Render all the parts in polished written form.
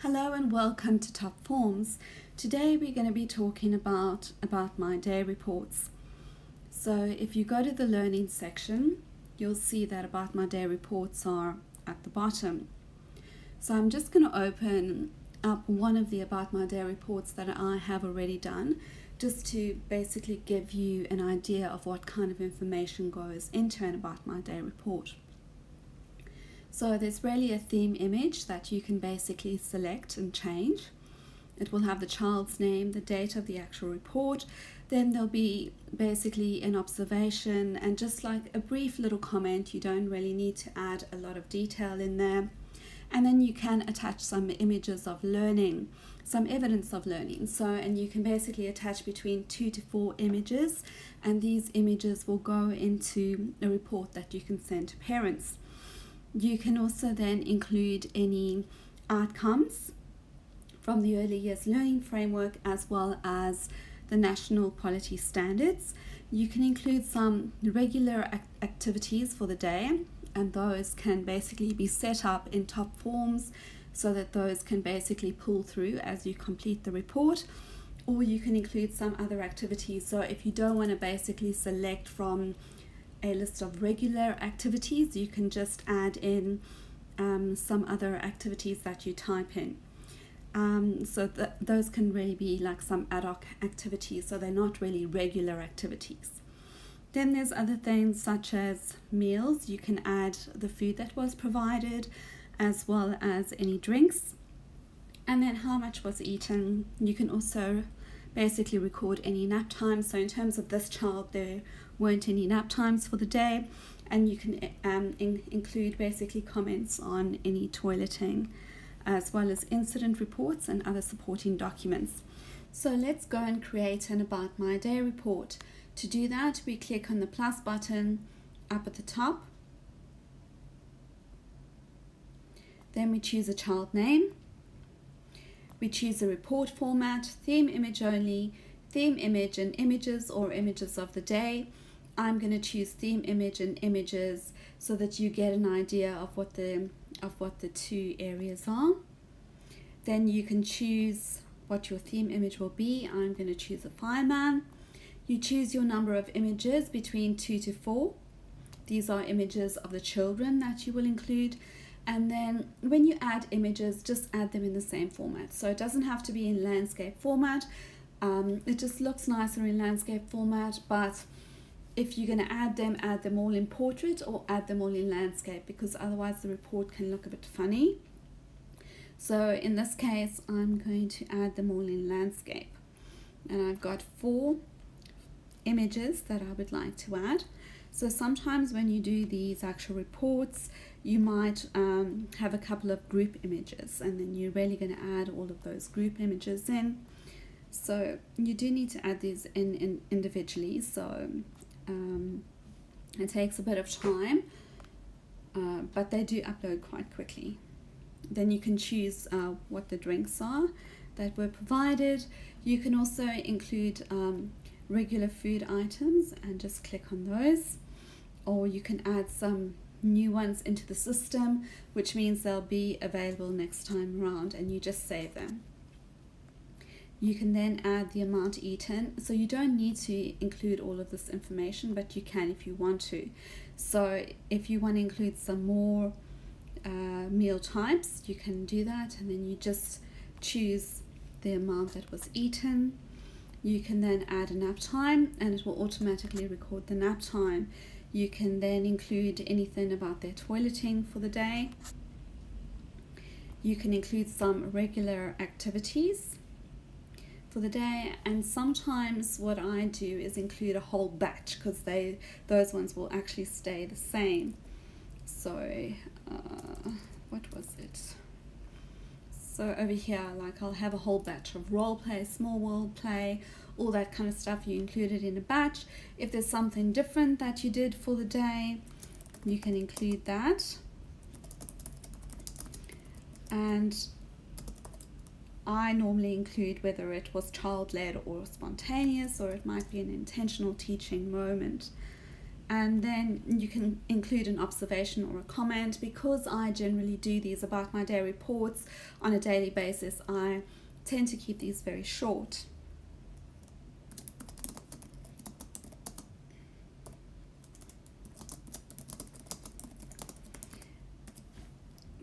Hello and welcome to TopFormz. Today we're going to be talking about my day reports. So if you go to the learning section, you'll see that about my day reports are at the bottom. So I'm just going to open up one of the about my day reports that I have already done, just to basically give you an idea of what kind of information goes into an about my day report. So there's really a theme image that you can basically select and change. It will have the child's name, the date of the actual report, then there'll be basically an observation and just like a brief little comment. You don't really need to add a lot of detail in there. And then you can attach some images of learning, some evidence of learning. And you can basically attach between 2 to 4 images, and these images will go into a report that you can send to parents. You can also then include any outcomes from the Early Years Learning Framework as well as the National Quality Standards. You can include some regular activities for the day, and those can basically be set up in TopFormz so that those can basically pull through as you complete the report. Or you can include some other activities. So if you don't want to basically select from a list of regular activities, you can just add in some other activities that you type in. Those can really be like some ad hoc activities, so they're not really regular activities. Then there's other things such as meals. You can add the food that was provided as well as any drinks, and then how much was eaten. You can also basically record any nap times. So in terms of this child, there weren't any nap times for the day, and you can include basically comments on any toileting as well as incident reports and other supporting documents. So let's go and create an about my day report. To do that, we click on the plus button up at the top, then we choose a child name. We choose a report format, theme image only, theme image and images or images of the day. I'm going to choose theme image and images so that you get an idea of what the two areas are. Then you can choose what your theme image will be. I'm going to choose a fireman. You choose your number of images between 2 to 4. These are images of the children that you will include. And then when you add images, just add them in the same format. So it doesn't have to be in landscape format. It just looks nicer in landscape format, but if you're going to add them all in portrait or add them all in landscape, because otherwise the report can look a bit funny. So in this case, I'm going to add them all in landscape. And I've got 4 images that I would like to add. So sometimes when you do these actual reports, you might have a couple of group images, and then you're really going to add all of those group images in. So you do need to add these in individually, so it takes a bit of time, but they do upload quite quickly. Then you can choose what the drinks are that were provided. You can also include regular food items and just click on those, or you can add some new ones into the system, which means they'll be available next time around, and you just save them. You can then add the amount eaten. So you don't need to include all of this information, but you can if you want to. So if you want to include some more meal types, you can do that, and then you just choose the amount that was eaten. You can then add a nap time, and it will automatically record the nap time. You can then include anything about their toileting for the day. You can include some regular activities for the day, and sometimes what I do is include a whole batch, because those ones will actually stay the same. So what was it? So over here, like I'll have a whole batch of role play, small world play, all that kind of stuff. You include it in a batch. If there's something different that you did for the day, you can include that. And I normally include whether it was child-led or spontaneous, or it might be an intentional teaching moment. and then you can include an observation or a comment. Because I generally do these about my day reports on a daily basis, I tend to keep these very short.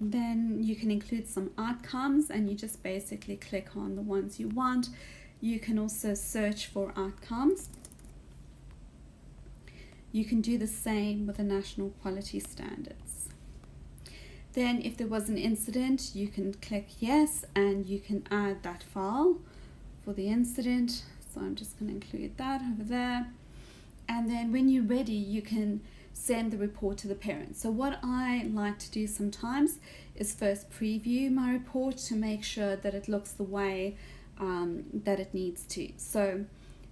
Then you can include some outcomes, and you just basically click on the ones you want. You can also search for outcomes. You can do the same with the national quality standards. Then if there was an incident, you can click yes, and you can add that file for the incident. So I'm just going to include that over there. And then when you're ready, you can send the report to the parents. So what I like to do sometimes is first preview my report to make sure that it looks the way that it needs to. So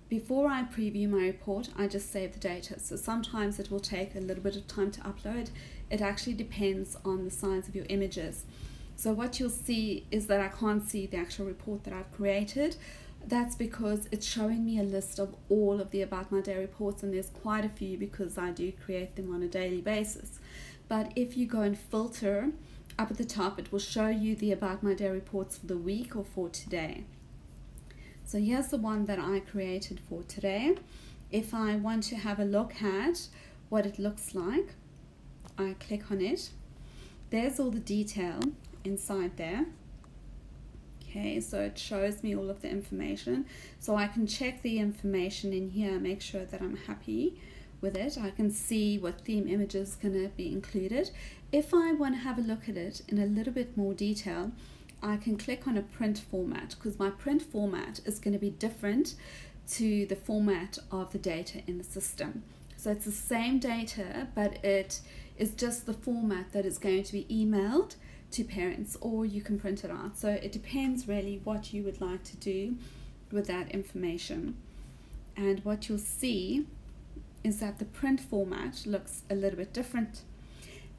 before I preview my report, I just save the data. So sometimes it will take a little bit of time to upload. It actually depends on the size of your images. So what you'll see is that I can't see the actual report that I've created. That's because it's showing me a list of all of the About My Day reports, and there's quite a few because I do create them on a daily basis. But if you go and filter, up at the top it will show you the About My Day reports for the week or for today. So here's the one that I created for today. If I want to have a look at what it looks like, I click on it. There's all the detail inside there. Okay, so it shows me all of the information. So I can check the information in here, make sure that I'm happy with it. I can see what theme image is going to be included. If I want to have a look at it in a little bit more detail, I can click on a print format, because my print format is going to be different to the format of the data in the system. So it's the same data, but it is just the format that is going to be emailed to parents, or you can print it out. So it depends really what you would like to do with that information. And what you'll see is that the print format looks a little bit different.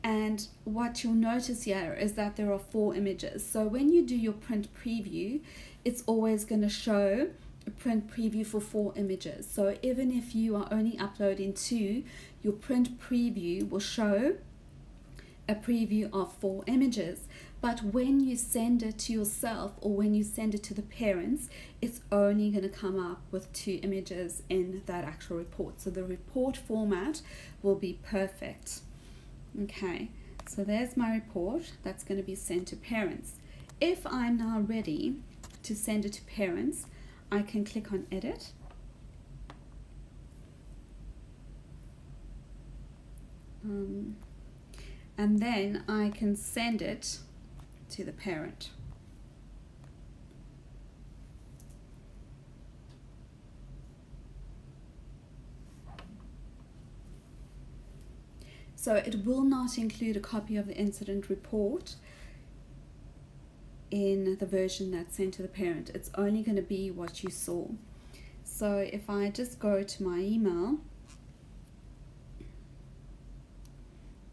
And what you'll notice here is that there are 4 images. So when you do your print preview, it's always going to show a print preview for 4 images. So even if you are only uploading 2, your print preview will show a preview of 4 images. But when you send it to yourself, or when you send it to the parents, it's only going to come up with 2 images in that actual report. So the report format will be perfect. Okay, so there's my report that's going to be sent to parents. If I'm now ready to send it to parents, I can click on edit. And then I can send it to the parent. So it will not include a copy of the incident report in the version that's sent to the parent. It's only going to be what you saw. So if I just go to my email,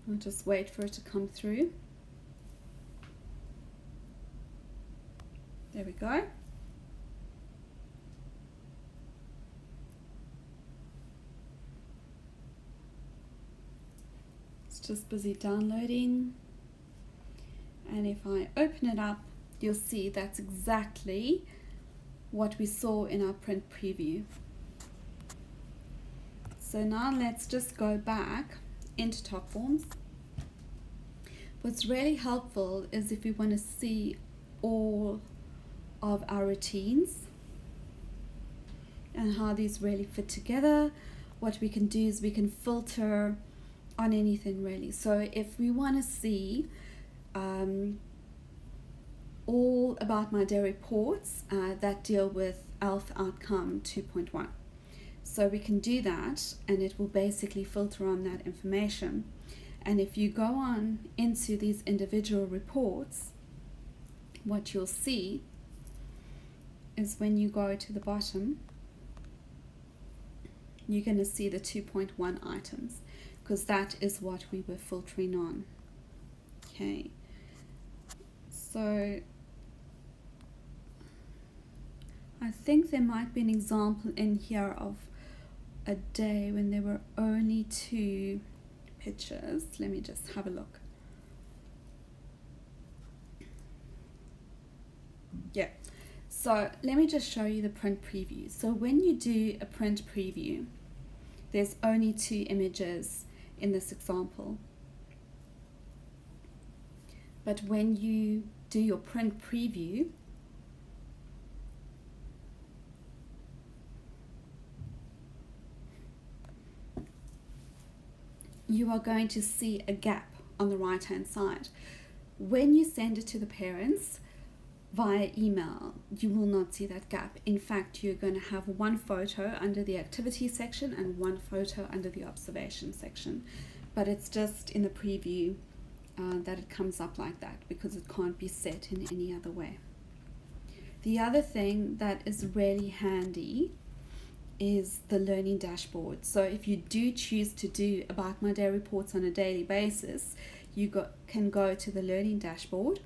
I'll just wait for it to come through. There we go. It's just busy downloading. And if I open it up, you'll see that's exactly what we saw in our print preview. So now let's just go back into TopFormz. What's really helpful is if we want to see all of our routines and how these really fit together, what we can do is we can filter on anything really. So if we want to see all About My Day reports that deal with ELF outcome 2.1. So we can do that, and it will basically filter on that information. And if you go on into these individual reports, what you'll see is when you go to the bottom, you're going to see the 2.1 items, because that is what we were filtering on. Okay, so I think there might be an example in here of a day when there were only 2 pictures. Let me just have a look. Yeah, so let me just show you the print preview. So when you do a print preview, there's only 2 images in this example. But when you do your print preview, you are going to see a gap on the right hand side. When you send it to the parents via email, you will not see that gap. In fact, you're going to have 1 photo under the activity section and 1 photo under the observation section. But it's just in the preview that it comes up like that, because it can't be set in any other way. The other thing that is really handy is the learning dashboard. So if you do choose to do About My Day reports on a daily basis, you can go to the learning dashboard.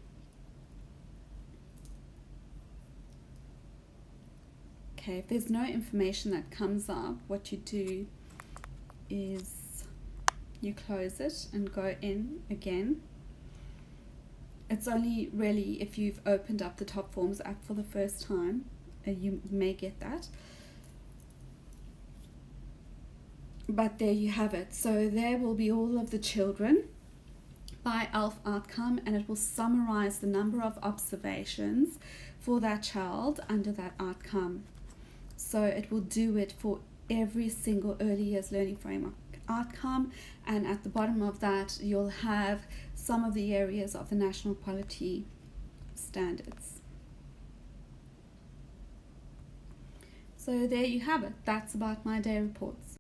Okay, if there's no information that comes up, what you do is you close it and go in again. It's only really if you've opened up the TopFormz app for the first time, you may get that. But there you have it. So there will be all of the children by ELF outcome, and it will summarize the number of observations for that child under that outcome. So it will do it for every single early years learning framework outcome, and at the bottom of that you'll have some of the areas of the national quality standards. So there you have it. That's About My Day reports.